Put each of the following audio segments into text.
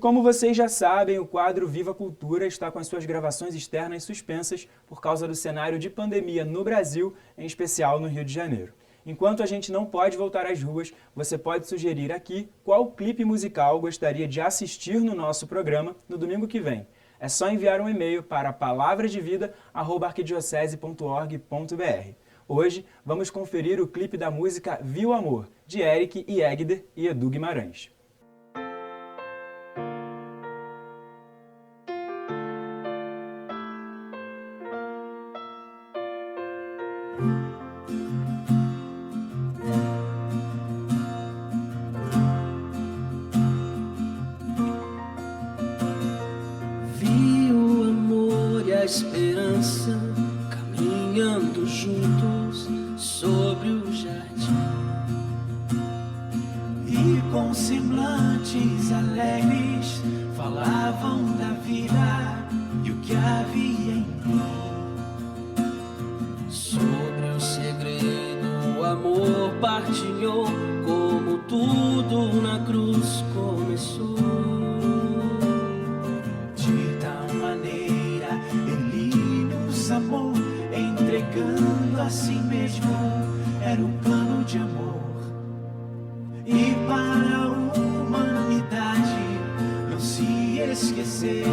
como vocês já sabem, o quadro Viva Cultura está com as suas gravações externas suspensas por causa do cenário de pandemia no Brasil, em especial no Rio de Janeiro. Enquanto a gente não pode voltar às ruas, você pode sugerir aqui qual clipe musical gostaria de assistir no nosso programa no domingo que vem. É só enviar um e-mail para palavradevida@arquidiocese.org.br. Hoje vamos conferir o clipe da música Viu Amor, de Eric e Egder e Edu Guimarães. Vi o amor e a esperança caminhando juntos sobre o jardim, e com semblantes alegres falavam da vida e o que havia em mim. sobre o segredo o amor partilhou, como tudo na cruz começou. De tal maneira ele nos amou, entregando a si mesmo, era um plano de amor. E para a humanidade não se esquecer,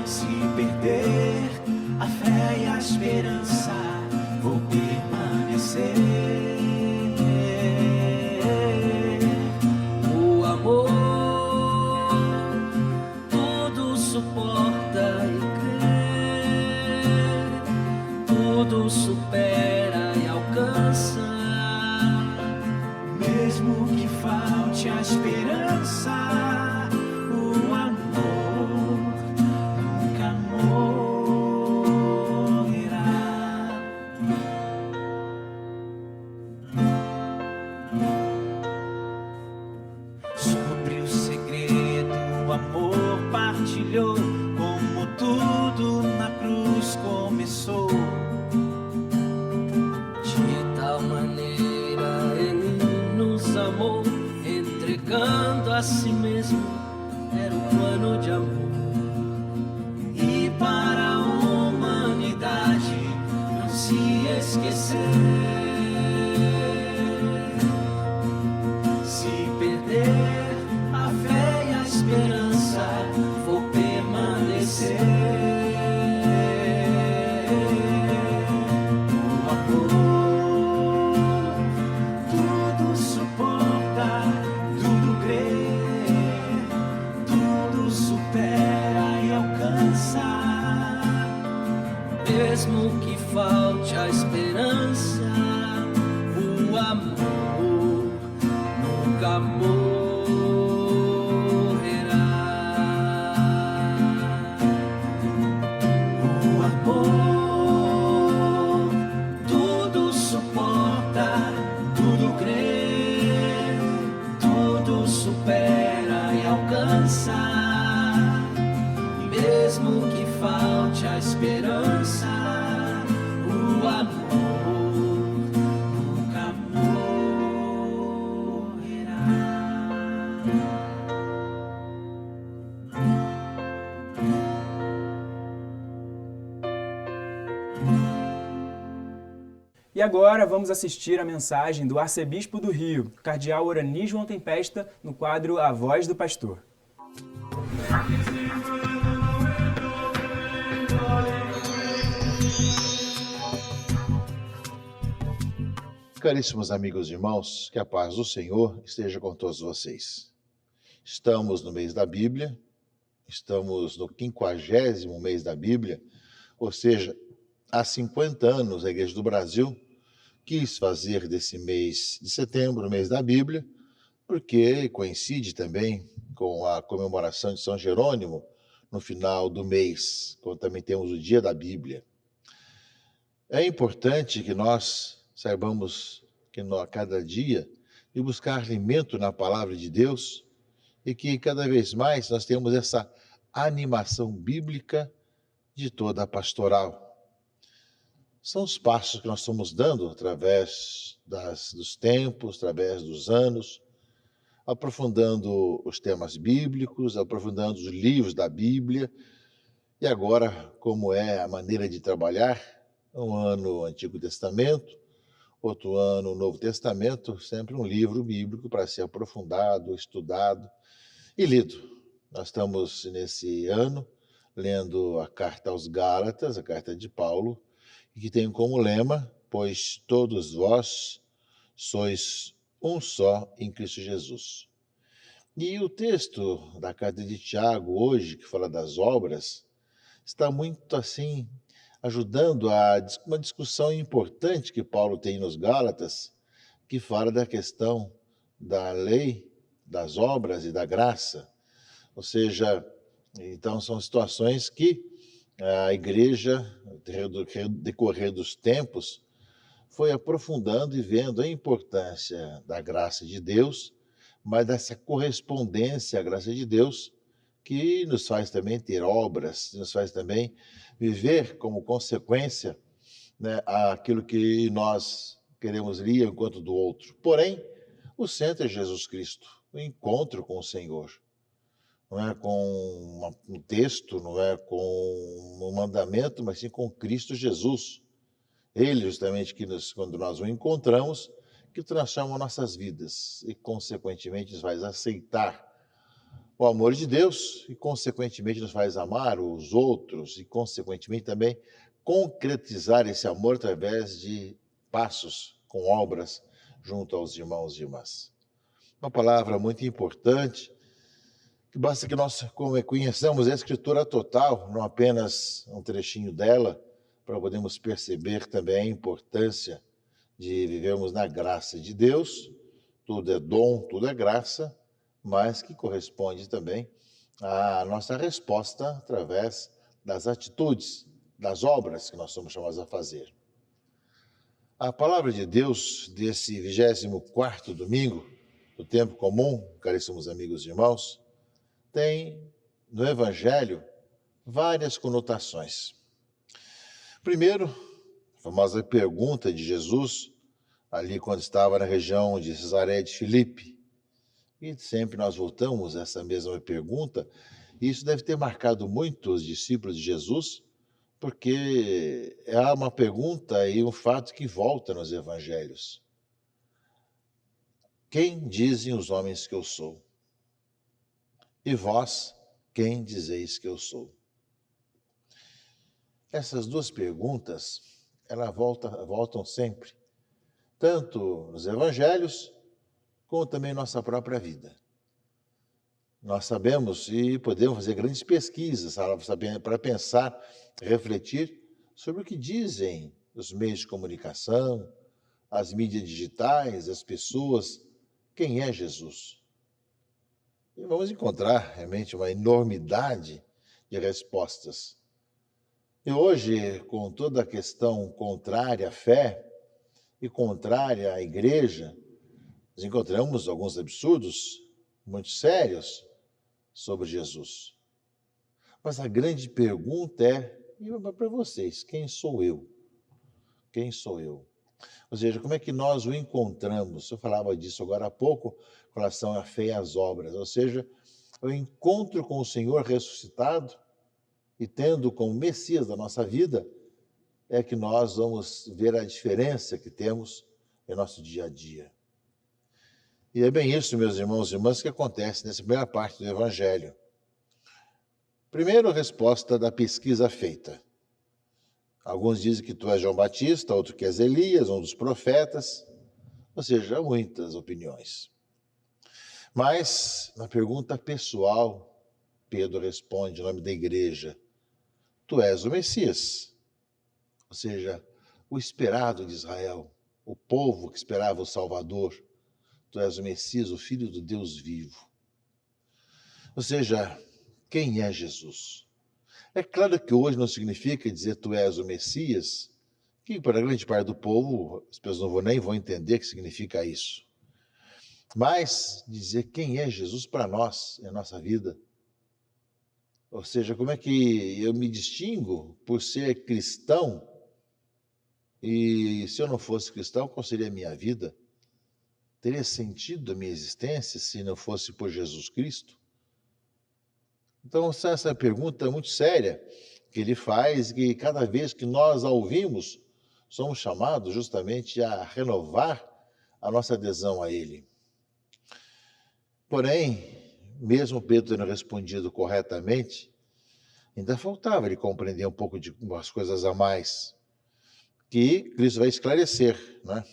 se perder a fé e a esperança, vou permanecer. O amor tudo suporta e crê, tudo supera e alcança. Mesmo que falte a esperança, o amor nunca morrerá. Sobre o segredo o amor partilhou, como tudo na cruz começou. De tal maneira ele nos amou, entregando a si mesmo, era um plano de amor. E para a humanidade não se esquecer, se perder a fé e a esperança, vou permanecer. O amor tudo suporta, tudo crê, tudo supera e alcança. Mesmo que falte a esperança, o amor nunca morrerá. O amor tudo suporta, tudo crê, tudo supera e alcança. Mesmo que falte a esperança, o amor nunca morrerá. E agora vamos assistir a mensagem do arcebispo do Rio, cardeal Orani João Tempesta, no quadro A Voz do Pastor. Caríssimos amigos e irmãos, que a paz do Senhor esteja com todos vocês. Estamos no mês da Bíblia, estamos no 50º mês da Bíblia, ou seja, há 50 anos a Igreja do Brasil quis fazer desse mês de setembro o mês da Bíblia, porque coincide também com a comemoração de São Jerônimo no final do mês, quando também temos o Dia da Bíblia. É importante que nós saibamos que a cada dia de buscar alimento na palavra de Deus e que cada vez mais nós temos essa animação bíblica de toda a pastoral. São os passos que nós estamos dando através dos tempos, através dos anos, aprofundando os temas bíblicos, aprofundando os livros da Bíblia. E agora, como é a maneira de trabalhar, um ano Antigo Testamento, outro ano Novo Testamento, sempre um livro bíblico para ser aprofundado, estudado e lido. Nós estamos nesse ano lendo a carta aos Gálatas, a carta de Paulo, e que tem como lema: pois todos vós sois um só em Cristo Jesus. E o texto da carta de Tiago hoje, que fala das obras, está muito assim ajudando uma discussão importante que Paulo tem nos Gálatas, que fala da questão da lei, das obras e da graça. Ou seja, então são situações que a igreja, no decorrer dos tempos, foi aprofundando e vendo a importância da graça de Deus, mas dessa correspondência à graça de Deus, que nos faz também ter obras, nos faz também viver como consequência, né, aquilo que nós queremos ir ao encontro do outro. Porém, o centro é Jesus Cristo, o encontro com o Senhor. Não é com um texto, não é com um mandamento, mas sim com Cristo Jesus. Ele, justamente, quando nós o encontramos, que transforma nossas vidas e, consequentemente, nos faz aceitar o amor de Deus e, consequentemente, nos faz amar os outros e, consequentemente, também concretizar esse amor através de passos com obras junto aos irmãos e irmãs. Uma palavra muito importante, que basta que nós conheçamos a Escritura total, não apenas um trechinho dela, para podermos perceber também a importância de vivermos na graça de Deus. Tudo é dom, tudo é graça, mas que corresponde também à nossa resposta através das atitudes, das obras que nós somos chamados a fazer. A palavra de Deus desse 24º domingo do tempo comum, caríssimos amigos e irmãos, tem no Evangelho várias conotações. Primeiro, a famosa pergunta de Jesus, ali quando estava na região de Cesareia de Filipe. E sempre nós voltamos a essa mesma pergunta, e isso deve ter marcado muito os discípulos de Jesus, porque é uma pergunta e um fato que volta nos evangelhos. Quem dizem os homens que eu sou? E vós, quem dizeis que eu sou? Essas duas perguntas, elas voltam sempre, tanto nos evangelhos, como também em nossa própria vida. Nós sabemos e podemos fazer grandes pesquisas para pensar, refletir sobre o que dizem os meios de comunicação, as mídias digitais, as pessoas, quem é Jesus. E vamos encontrar realmente uma enormidade de respostas. E hoje, com toda a questão contrária à fé e contrária à igreja, nós encontramos alguns absurdos muito sérios sobre Jesus. Mas a grande pergunta é, e para vocês, quem sou eu? Quem sou eu? Ou seja, como é que nós o encontramos? Eu falava disso agora há pouco, com relação à fé e às obras. Ou seja, o encontro com o Senhor ressuscitado e tendo como Messias da nossa vida, é que nós vamos ver a diferença que temos em nosso dia a dia. E é bem isso, meus irmãos e irmãs, que acontece nessa primeira parte do Evangelho. Primeiro, a resposta da pesquisa feita. Alguns dizem que tu és João Batista, outros que és Elias, um dos profetas. Ou seja, há muitas opiniões. Mas, na pergunta pessoal, Pedro responde em nome da igreja: tu és o Messias. Ou seja, o esperado de Israel, o povo que esperava o Salvador. Tu és o Messias, o Filho do Deus vivo. Ou seja, quem é Jesus? É claro que hoje não significa dizer tu és o Messias, que para a grande parte do povo, as pessoas nem vão entender o que significa isso. Mas dizer quem é Jesus para nós, em nossa vida. Ou seja, como é que eu me distingo por ser cristão? E se eu não fosse cristão, qual seria a minha vida? teria sentido a minha existência se não fosse por Jesus Cristo? Então, essa pergunta é muito séria que ele faz, que cada vez que nós a ouvimos, somos chamados justamente a renovar a nossa adesão a ele. Porém, mesmo Pedro tendo respondido corretamente, ainda faltava ele compreender um pouco de umas coisas a mais, que Cristo vai esclarecer, né?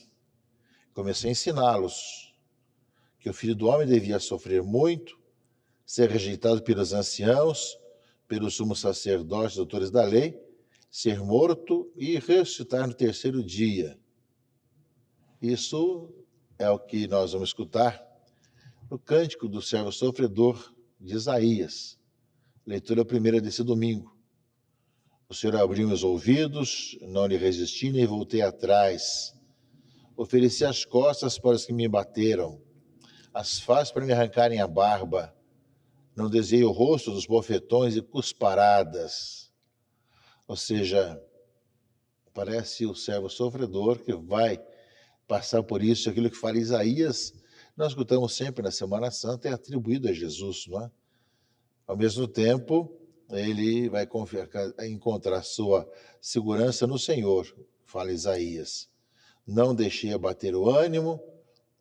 Começou a ensiná-los que o Filho do Homem devia sofrer muito, ser rejeitado pelos anciãos, pelos sumos sacerdotes, doutores da lei, ser morto e ressuscitar no terceiro dia. Isso é o que nós vamos escutar no Cântico do Servo Sofredor de Isaías, leitura primeira desse domingo. O Senhor abriu meus ouvidos, não lhe resisti nem voltei atrás. Ofereci as costas para os que me bateram, as faces para me arrancarem a barba. Não desviei o rosto dos bofetões e cusparadas. Ou seja, parece o servo sofredor que vai passar por isso. Aquilo que fala Isaías, nós escutamos sempre na Semana Santa, é atribuído a Jesus, não é? Ao mesmo tempo, ele vai encontrar sua segurança no Senhor, fala Isaías. Não deixei abater o ânimo,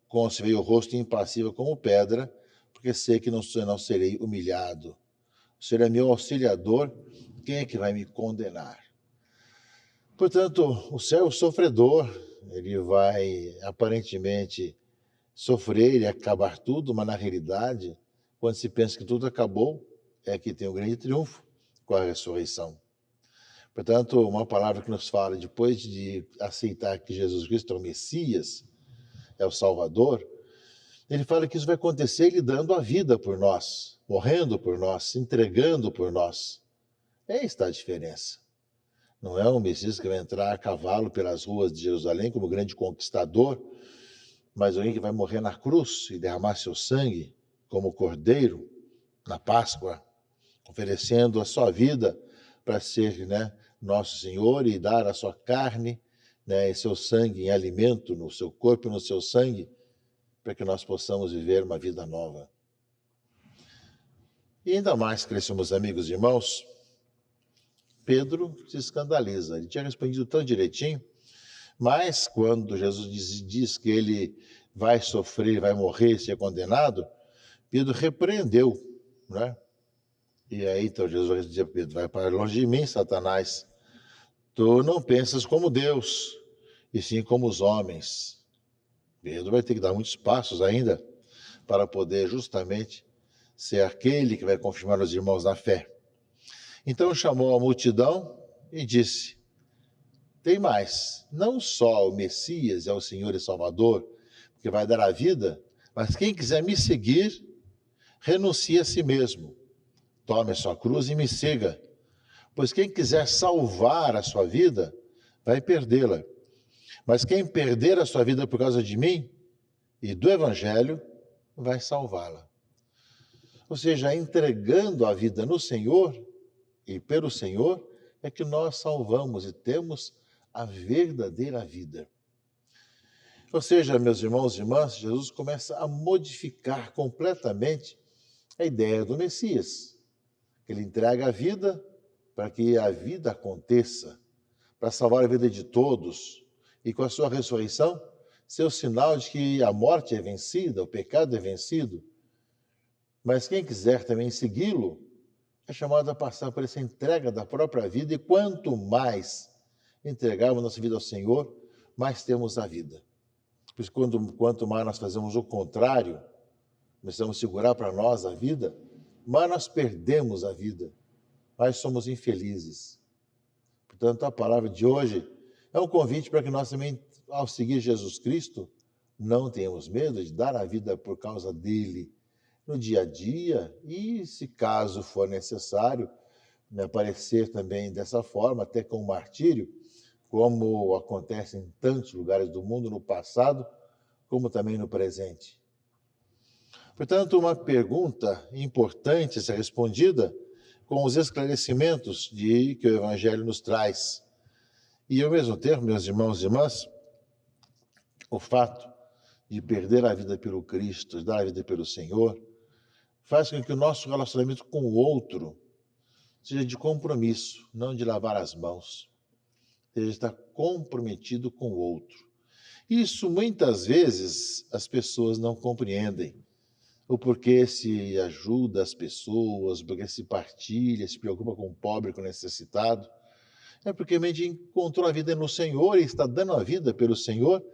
conservei o rosto impassível como pedra, porque sei que não serei humilhado. O Senhor é meu auxiliador, quem é que vai me condenar? Portanto, o servo sofredor, ele vai aparentemente sofrer e acabar tudo, mas na realidade, quando se pensa que tudo acabou, é que tem um grande triunfo com a ressurreição. Portanto, uma palavra que nos fala, depois de aceitar que Jesus Cristo é o Messias, é o Salvador, ele fala que isso vai acontecer ele dando a vida por nós, morrendo por nós, se entregando por nós. Aí está a diferença. Não é um Messias que vai entrar a cavalo pelas ruas de Jerusalém como grande conquistador, mas alguém que vai morrer na cruz e derramar seu sangue como cordeiro na Páscoa, oferecendo a sua vida para ser, nosso Senhor e dar a sua carne, e seu sangue em alimento no seu corpo e no seu sangue, para que nós possamos viver uma vida nova. E ainda mais, caríssimos amigos e irmãos, Pedro se escandaliza. Ele tinha respondido tão direitinho, mas quando Jesus diz que ele vai sofrer, vai morrer, ser condenado, Pedro repreendeu, né? E aí então Jesus vai dizer a Pedro: vai para longe de mim, Satanás. Tu não pensas como Deus, e sim como os homens. Pedro vai ter que dar muitos passos ainda para poder justamente ser aquele que vai confirmar os irmãos na fé. Então chamou a multidão e disse: tem mais, não só o Messias é o Senhor e Salvador, que vai dar a vida, mas quem quiser me seguir, renuncie a si mesmo. Tome a sua cruz e me siga. Pois quem quiser salvar a sua vida, vai perdê-la. Mas quem perder a sua vida por causa de mim e do Evangelho, vai salvá-la. Ou seja, entregando a vida no Senhor e pelo Senhor, é que nós salvamos e temos a verdadeira vida. Ou seja, meus irmãos e irmãs, Jesus começa a modificar completamente a ideia do Messias. Ele entrega a vida para que a vida aconteça, para salvar a vida de todos. E com a sua ressurreição, ser o sinal de que a morte é vencida, o pecado é vencido. Mas quem quiser também segui-lo, é chamado a passar por essa entrega da própria vida. E quanto mais entregarmos nossa vida ao Senhor, mais temos a vida. Por isso, quanto mais nós fazemos o contrário, começamos a segurar para nós a vida, mais nós perdemos a vida, mais somos infelizes. Portanto, a palavra de hoje é um convite para que nós também, ao seguir Jesus Cristo, não tenhamos medo de dar a vida por causa dele, no dia a dia, e se caso for necessário, aparecer também dessa forma, até com o martírio, como acontece em tantos lugares do mundo no passado, como também no presente. Portanto, uma pergunta importante a ser respondida com os esclarecimentos que o Evangelho nos traz. E, ao mesmo tempo, meus irmãos e irmãs, o fato de perder a vida pelo Cristo, de dar a vida pelo Senhor, faz com que o nosso relacionamento com o outro seja de compromisso, não de lavar as mãos, seja de estar comprometido com o outro. Isso muitas vezes as pessoas não compreendem. O porquê se ajuda as pessoas, o porquê se partilha, se preocupa com o pobre, com o necessitado. É porque a gente encontrou a vida no Senhor e está dando a vida pelo Senhor,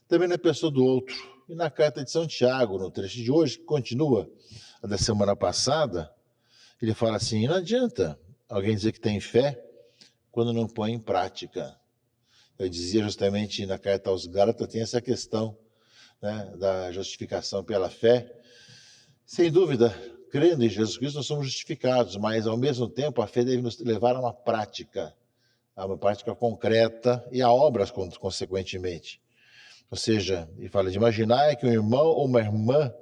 também na pessoa do outro. E na carta de São Tiago, no trecho de hoje, que continua a da semana passada, ele fala assim: não adianta alguém dizer que tem fé quando não põe em prática. Eu dizia justamente na carta aos Gálatas, tem essa questão, né, da justificação pela fé. Sem dúvida, crendo em Jesus Cristo, nós somos justificados, mas ao mesmo tempo a fé deve nos levar a uma prática concreta e a obras, consequentemente. Ou seja, ele fala de imaginar que um irmão ou uma irmã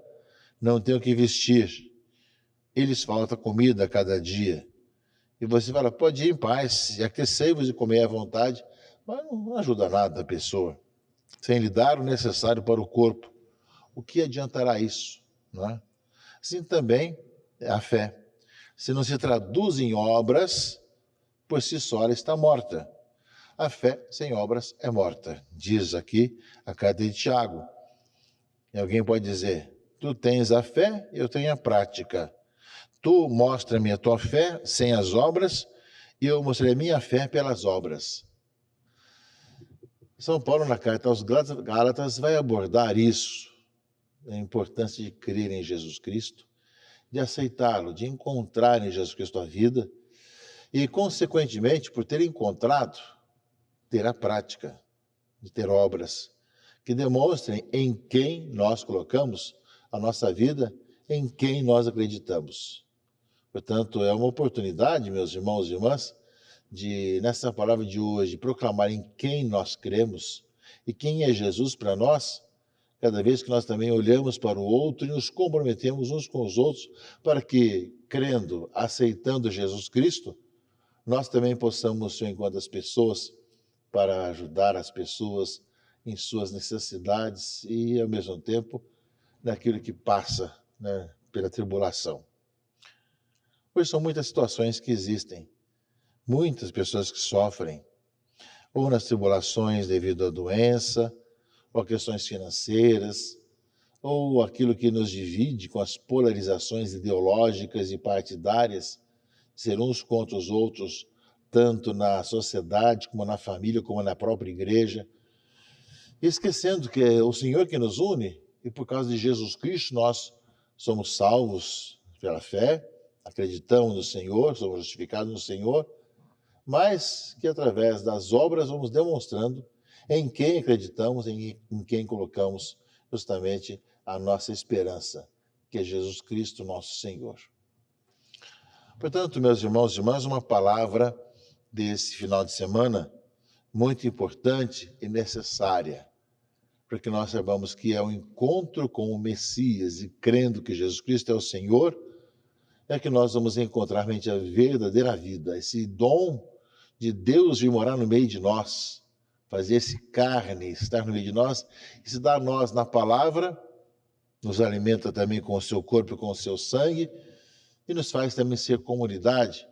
não tem o que vestir, eles falta comida a cada dia. E você fala, pode ir em paz, e aquecei-vos e comer à vontade, mas não ajuda nada a pessoa, sem lhe dar o necessário para o corpo. O que adiantará isso? Não é? Assim também é a fé. Se não se traduz em obras, por si só ela está morta. A fé sem obras é morta, diz aqui a carta de Tiago. E alguém pode dizer, tu tens a fé, eu tenho a prática. Tu mostra-me a tua fé sem as obras, e eu mostrarei a minha fé pelas obras. São Paulo, na carta aos Gálatas, vai abordar isso, a importância de crer em Jesus Cristo, de aceitá-lo, de encontrar em Jesus Cristo a vida, e, consequentemente, por ter encontrado, ter a prática, de ter obras que demonstrem em quem nós colocamos a nossa vida, em quem nós acreditamos. Portanto, é uma oportunidade, meus irmãos e irmãs, de, nessa palavra de hoje, proclamar em quem nós cremos e quem é Jesus para nós, cada vez que nós também olhamos para o outro e nos comprometemos uns com os outros para que, crendo, aceitando Jesus Cristo, nós também possamos ser enquanto as pessoas para ajudar as pessoas em suas necessidades e, ao mesmo tempo, naquilo que passa, né, pela tribulação. Hoje são muitas situações que existem, muitas pessoas que sofrem, ou nas tribulações devido à doença, ou a questões financeiras, ou aquilo que nos divide com as polarizações ideológicas e partidárias, ser uns contra os outros, tanto na sociedade, como na família, como na própria igreja, esquecendo que é o Senhor que nos une, e por causa de Jesus Cristo nós somos salvos pela fé, acreditamos no Senhor, somos justificados no Senhor, mas que através das obras vamos demonstrando em quem acreditamos, em quem colocamos justamente a nossa esperança, que é Jesus Cristo, nosso Senhor. Portanto, meus irmãos e irmãs, uma palavra desse final de semana muito importante e necessária, para que nós saibamos que é o encontro com o Messias e crendo que Jesus Cristo é o Senhor, é que nós vamos encontrar realmente a verdadeira vida, esse dom de Deus vir morar no meio de nós, fazer-se carne, estar no meio de nós, e se dar a nós na palavra, nos alimenta também com o seu corpo e com o seu sangue, e nos faz também ser comunidade,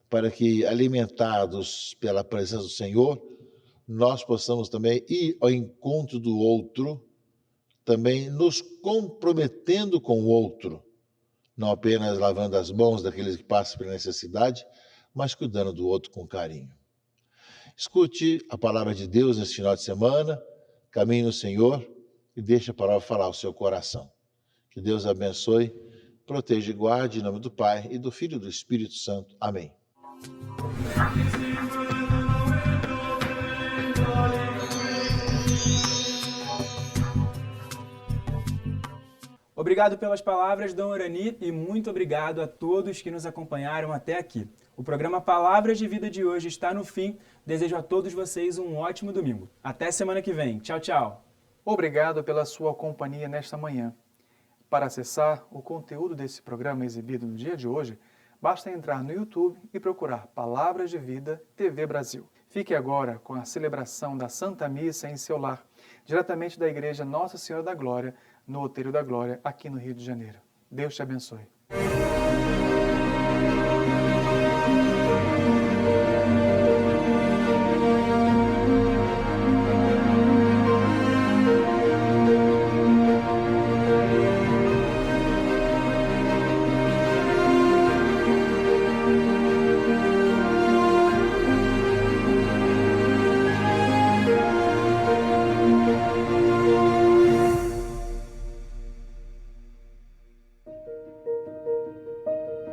para que, alimentados pela presença do Senhor, nós possamos também ir ao encontro do outro, também nos comprometendo com o outro, não apenas lavando as mãos daqueles que passam pela necessidade, mas cuidando do outro com carinho. Escute a palavra de Deus nesse final de semana, caminhe no Senhor e deixe a palavra falar ao seu coração. Que Deus abençoe, proteja e guarde em nome do Pai e do Filho e do Espírito Santo. Amém. Obrigado pelas palavras, Dom Orani, e muito obrigado a todos que nos acompanharam até aqui. O programa Palavras de Vida de hoje está no fim. Desejo a todos vocês um ótimo domingo. Até semana que vem. Tchau, tchau. Obrigado pela sua companhia nesta manhã. Para acessar o conteúdo desse programa exibido no dia de hoje, basta entrar no YouTube e procurar Palavras de Vida TV Brasil. Fique agora com a celebração da Santa Missa em seu lar, diretamente da Igreja Nossa Senhora da Glória, no Outeiro da Glória, aqui no Rio de Janeiro. Deus te abençoe.